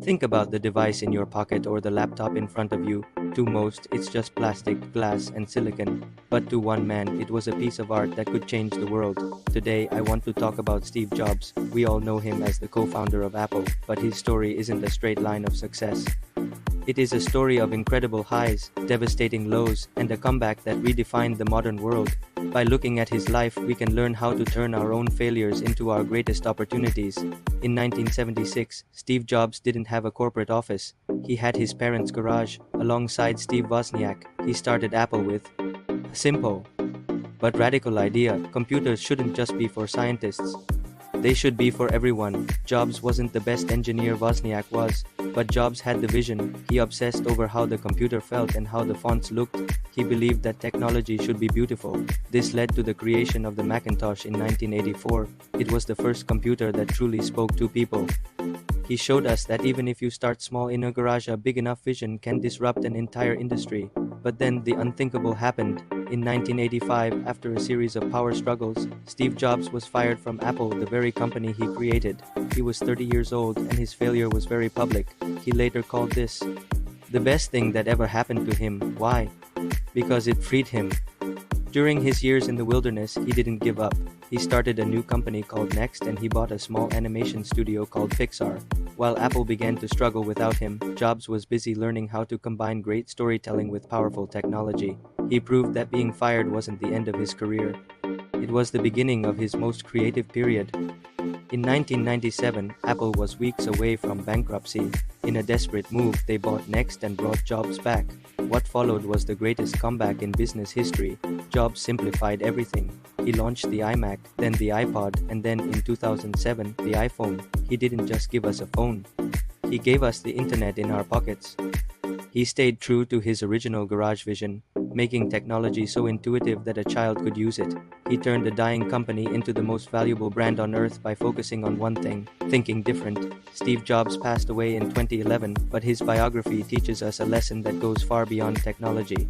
Think about the device in your pocket or the laptop in front of you. To most, it's just plastic, glass, and silicon. But to one man, it was a piece of art that could change the world. Today, I want to talk about Steve Jobs. We all know him as the co-founder of Apple, but his story isn't a straight line of success. It is a story of incredible highs, devastating lows, and a comeback that redefined the modern world. By looking at his life, we can learn how to turn our own failures into our greatest opportunities. In 1976, Steve Jobs didn't have a corporate office. He had his parents' garage. Alongside Steve Wozniak, he started Apple with a simple but radical idea: computers shouldn't just be for scientists. They should be for everyone. Jobs wasn't the best engineer Wozniak was, but Jobs had the vision. He obsessed over how the computer felt and how the fonts looked. He believed that technology should be beautiful. This led to the creation of the Macintosh in 1984. It was the first computer that truly spoke to people. He showed us that even if you start small in a garage, a big enough vision can disrupt an entire industry. But then the unthinkable happened. In 1985, after a series of power struggles, Steve Jobs was fired from Apple, the very company he created. He was 30 years old and his failure was very public. He later called this the best thing that ever happened to him. Why? Because it freed him. During his years in the wilderness, he didn't give up. He started a new company called Next, and he bought a small animation studio called Pixar. While Apple began to struggle without him, Jobs was busy learning how to combine great storytelling with powerful technology. He proved that being fired wasn't the end of his career. It was the beginning of his most creative period. In 1997, Apple was weeks away from bankruptcy. In a desperate move, they bought Next and brought Jobs back. What followed was the greatest comeback in business history. Jobs simplified everything. He launched the iMac, then the iPod, and then in 2007, the iPhone. He didn't just give us a phone. He gave us the internet in our pockets. He stayed true to his original garage vision, making technology so intuitive that a child could use it. He turned a dying company into the most valuable brand on earth by focusing on one thing: thinking different. Steve Jobs passed away in 2011, but his biography teaches us a lesson that goes far beyond technology.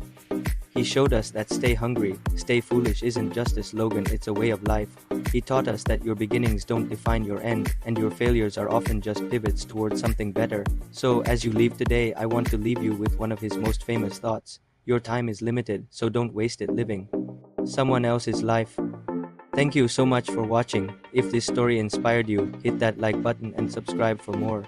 He showed us that stay hungry, stay foolish isn't just a slogan, it's a way of life. He taught us that your beginnings don't define your end, and your failures are often just pivots towards something better. So, as you leave today, I want to leave you with one of his most famous thoughts. Your time is limited, so don't waste it living someone else's life. Thank you so much for watching. If this story inspired you, hit that like button and subscribe for more.